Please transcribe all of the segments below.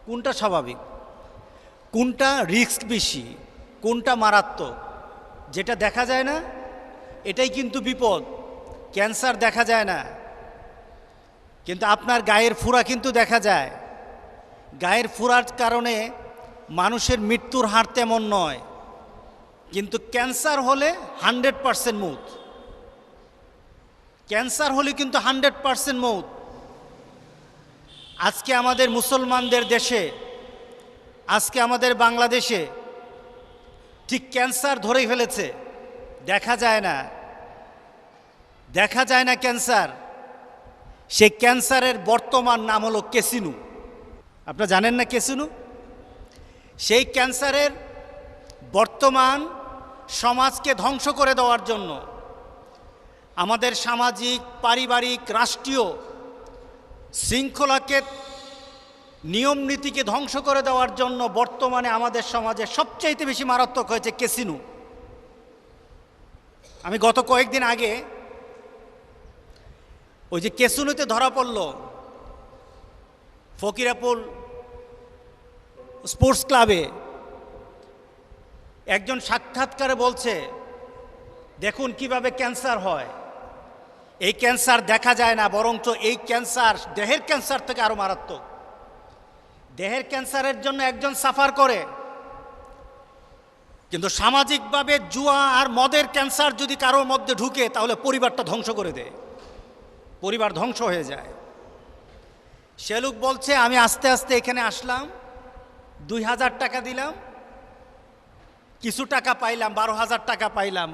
কোনটা স্বাভাবিক, কোনটা রিস্ক বেশি, কোনটা মারাত্মক? যেটা দেখা যায় না এটাই কিন্তু বিপদ। ক্যান্সার দেখা যায় না, কিন্তু আপনার গায়ের ফুরা কিন্তু দেখা যায়। গায়ের ফুরার কারণে মানুষের মৃত্যুর হার তেমন নয়, কিন্তু ক্যান্সার হলে 100% মৌত। ক্যান্সার হলে কিন্তু 100% মৌত। আজকে আমাদের মুসলমানদের দেশে, আজকে আমাদের বাংলাদেশে ঠিক ক্যান্সার ধরেই ফেলেছে। দেখা যায় না, দেখা যায় না ক্যান্সার। সেই ক্যান্সারের বর্তমান নাম হলো কেসিনু। আপনারা জানেন না কেসিনু? সেই ক্যান্সারের বর্তমান সমাজকে ধ্বংস করে দেওয়ার জন্য, আমাদের সামাজিক, পারিবারিক, রাষ্ট্রীয় শৃঙ্খলাকে, নিয়ম নীতিকে ধ্বংস করে দেওয়ার জন্য বর্তমানে আমাদের সমাজে সবচাইতে বেশি মারাত্মক হয়েছে কেসিনু। আমি গত কয়েকদিন আগে ওই যে কেসিনোতে ধরা পড়ল ফকিরাপুল স্পোর্টস ক্লাবে, একজন সাক্ষাৎকারে বলছে দেখুন কিভাবে ক্যান্সার হয়। এই ক্যান্সার দেখা যায় না, বরঞ্চ এই ক্যান্সার দেহের ক্যান্সার থেকে আরো মারাত্মক। দেহের ক্যান্সারের জন্য একজন সাফার করে, কিন্তু সামাজিকভাবে জুয়া আর মদের ক্যান্সার যদি কারোর মধ্যে ঢুকে তাহলে পরিবারটা ধ্বংস করে দেয়, পরিবার ধ্বংস হয়ে যায়। সে লোক বলছে আমি আস্তে আস্তে এখানে আসলাম, 2000 টাকা দিলাম, কিছু টাকা পাইলাম, 12,000 টাকা পাইলাম,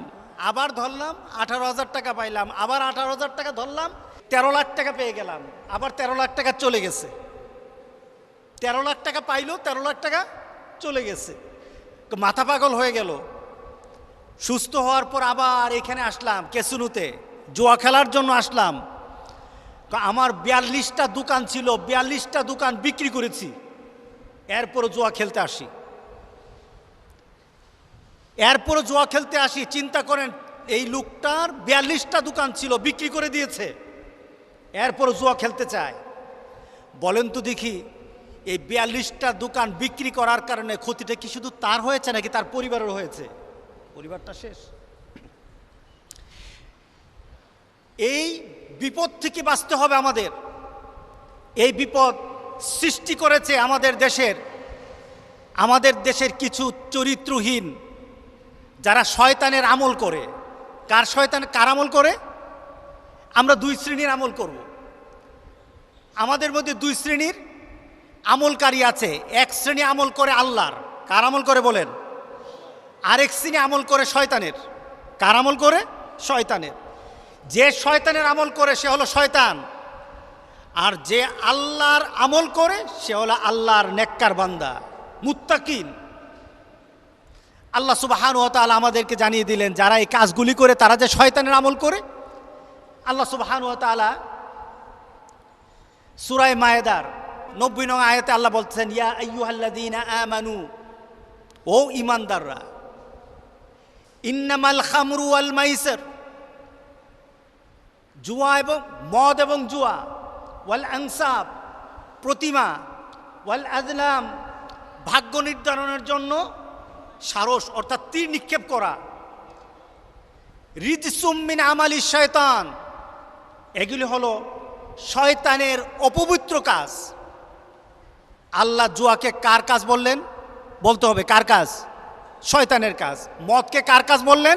আবার ধরলাম 18,000 টাকা পাইলাম, আবার 18,000 টাকা ধরলাম, 13 লাখ টাকা পেয়ে গেলাম, আবার 13 লাখ টাকা চলে গেছে। 13 লাখ টাকা পাইলো, 13 লাখ টাকা চলে গেছে। মাথা পাগল হয়ে গেল। সুস্থ হওয়ার পর আবার এখানে আসলাম কেসিনোতে, জুয়া খেলার জন্য আসলাম। আমার 42টা দোকান ছিল, 42টা দোকান বিক্রি করেছি, এরপরও জুয়া খেলতে আসি, এরপরও জুয়া খেলতে আসি। চিন্তা করেন, এই লোকটার 42টা দোকান ছিল, বিক্রি করে দিয়েছে, এরপরও জুয়া খেলতে চায়। বলেন তো দেখি, এই 42টা দোকান বিক্রি করার কারণে ক্ষতিটা কি শুধু তার হয়েছে নাকি তার পরিবারের হয়েছে? পরিবারটা শেষ। এই বিপদ থেকে বাঁচতে হবে আমাদের। এই বিপদ সৃষ্টি করেছে আমাদের দেশের কিছু চরিত্রহীন, যারা শয়তানের আমল করে। কার আমল করে? আমরা দুই শ্রেণীর আমল করব। আমাদের মধ্যে দুই শ্রেণীর আমলকারী আছে। এক শ্রেণী আমল করে আল্লাহর। কার আমল করে বলেন? আরেক শ্রেণী আমল করে শয়তানের। কার আমল করে? শয়তানের। যে শয়তানের আমল করে সে হলো শয়তান, আর যে আল্লাহর আমল করে সে হলো আল্লাহর নেককার বান্দা, মুত্তাকিন। আল্লাহ সুবহানাহু ওয়া তাআলা আমাদেরকে জানিয়ে দিলেন যারা এই কাজগুলি করে তারা যে শয়তানের আমল করে। আল্লাহ সুবহানাহু ওয়া তাআলা সূরা মায়েদার 90 নং আয়াতে আল্লাহ বলছেন, ইয়া আইয়ুহাল্লাযীনা আমানু, ও ঈমানদাররা, ইন্নামাল খামরু ওয়াল মাইসির, জুয়া এবং মদ এবং জুয়া, ওয়াল আনসাব, প্রতিমা, ওয়াল আজলাম, ভাগ্য নির্ধারণের জন্য সারস অর্থাৎ তীর নিক্ষেপ করা, রিজসুম মিন আমালি শয়তান, এগুলি হলো শয়তানের অপবিত্র কাজ। আল্লাহ জুয়াকে কার কাজ বললেন? বলতে হবে কার কাজ? শয়তানের কাজ। মদকে কার কাজ বললেন?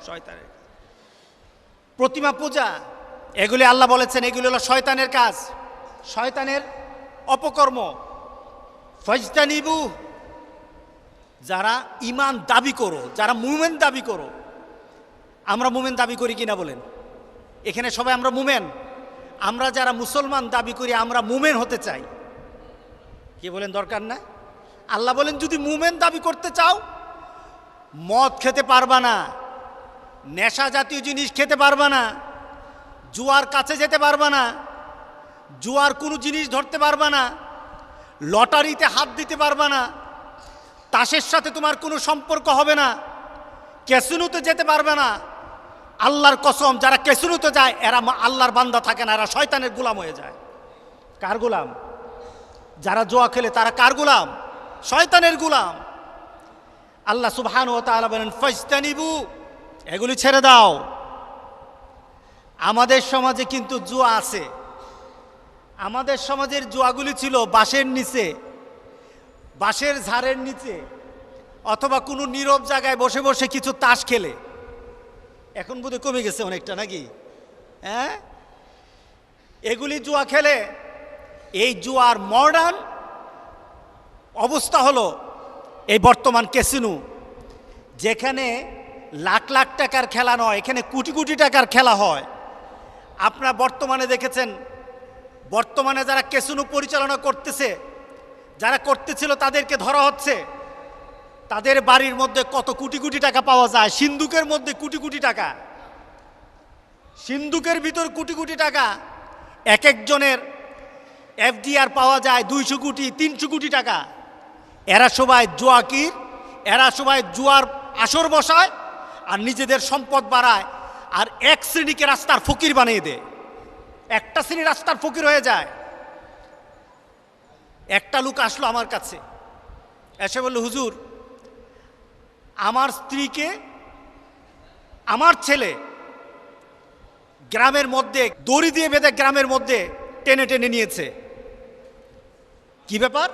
শয়তানের। প্রতিমা পূজা, এগুলি আল্লাহ বলেছেন এগুলি হলো শয়তানের কাজ, শয়তানের অপকর্ম। ফাজতানিবু, যারা ঈমান দাবি করো, যারা মুমিন দাবি করো। আমরা মুমিন দাবি করি কিনা বলেন? এখানে সবাই আমরা মুমিন। আমরা যারা মুসলমান দাবি করি আমরা মুমিন হতে চাই। কি বলেন? দরকার না? আল্লাহ বলেন যদি মুমিন দাবি করতে চাও মদ খেতে পারবা না, নেশা জাতীয় জিনিস খেতে পারবা না, জুয়ার কাছে যেতে পারবা না, জুয়ার কোনো জিনিস ধরতে পারবা না, লটারিতে হাত দিতে পারবা না, তাসের সাথে তোমার কোনো সম্পর্ক হবে না, ক্যাসিনোতে যেতে পারবে না। আল্লাহর কসম, যারা ক্যাসিনোতে যায় এরা আল্লাহর বান্দা থাকে না, এরা শয়তানের গোলাম হয়ে যায়। কার গোলাম? যারা জুয়া খেলে তারা কার গোলাম? শয়তানের গোলাম। আল্লাহ সুবহানাহু ওয়া তাআলা বলেন ফাজতানিবু, এগুলি ছেড়ে দাও। আমাদের সমাজে কিন্তু জুয়া আছে। আমাদের সমাজের জুয়াগুলি ছিল বাঁশের নিচে, বাঁশের ঝাড়ের নিচে, অথবা কোনো নীরব জায়গায় বসে বসে কিছু তাস খেলে। এখন বোধহয় কমে গেছে অনেকটা, নাকি? হ্যাঁ, এগুলি জুয়া খেলে। এই জুয়ার মডার্ন অবস্থা হলো এই বর্তমান ক্যাসিনো, যেখানে লাখ লাখ টাকার খেলা নয়, এখানে কোটি কোটি টাকার খেলা হয়। আপনারা বর্তমানে দেখেছেন, বর্তমানে যারা ক্যাসিনো পরিচালনা করতেছে, যারা করতেছিল তাদেরকে ধরা হচ্ছে। তাদের বাড়ির মধ্যে কত কোটি কোটি টাকা পাওয়া যায়, সিন্দুকের মধ্যে কোটি কোটি টাকা, সিন্দুকের ভিতর কোটি কোটি টাকা। এক একজনের এফডিআর পাওয়া যায় 200 কোটি 300 কোটি টাকা। এরা সবাই জুয়াকির, এরা সবাই জুয়ার আসর বসায় আর নিজেদের সম্পদ বাড়ায়, আর এক শ্রেণীকে রাস্তার ফকির বানিয়ে দেয়। একটা শ্রেণী রাস্তার ফকির হয়ে যায়। একটা লোক আসলো আমার কাছে, এসে বলল, হুজুর, আমার স্ত্রীকে আমার ছেলে গ্রামের মধ্যে দড়ি দিয়ে বেঁধে গ্রামের মধ্যে টেনে টেনে নিয়েছে। কি ব্যাপার?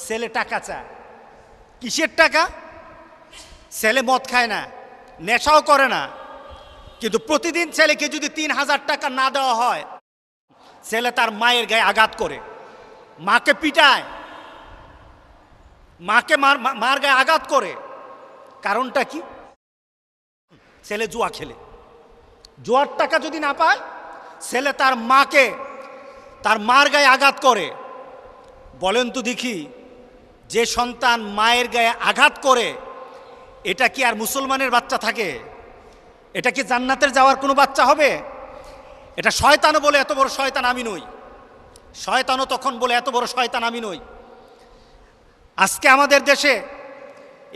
ছেলে টাকা চায়। কিসের টাকা? ছেলে মদ খায় না, নেশাও করে না, কিন্তু প্রতিদিন ছেলেকে যদি 3000 টাকা না দেওয়া হয়, ছেলে তার মায়ের গায়ে আঘাত করে, মাকে পিটায়, মাকে মার গায়ে আঘাত করে। কারণটা কি? ছেলে জুয়া খেলে। জুয়ার টাকা যদি না পায়, ছেলে তার মাকে, তার মার গায়ে আঘাত করে। বলেন তো দেখি, যে সন্তান মায়ের গায়ে আঘাত করে, এটা কি আর মুসলমানের বাচ্চা থাকে? এটা কি জান্নাতের যাওয়ার কোনো বাচ্চা হবে? এটা শয়তানও বলে এত বড় শয়তান আমি নই, শয়তানও তখন বলে এত বড় শয়তান আমি নই। আজকে আমাদের দেশে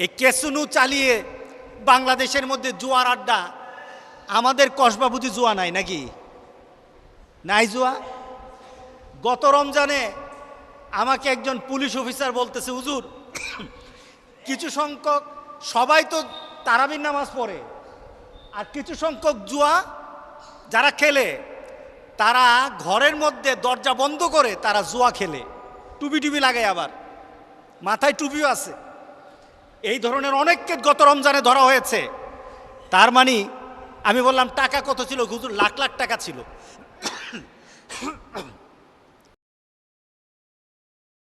এই ক্যাসিনো চালিয়ে বাংলাদেশের মধ্যে জুয়ার আড্ডা। আমাদের কসবা বুঝি জুয়া নাই, নাকি? নাই জুয়া। গত রমজানে আমাকে একজন পুলিশ অফিসার বলতেছে, হুজুর, কিছু সংখ্যক, সবাই তো তারাবির নামাজ পড়ে, আর কিছু সংখ্যক জুয়া যারা খেলে, তারা ঘরের মধ্যে দরজা বন্ধ করে তারা জুয়া খেলে, টুপি টুপি লাগায়, আবার মাথায় টুপিও আছে। এই ধরনের অনেককে গত রমজানে ধরা হয়েছে। তার মানে আমি বললাম, টাকা কত ছিল? হুজুর, লাখ লাখ টাকা ছিল।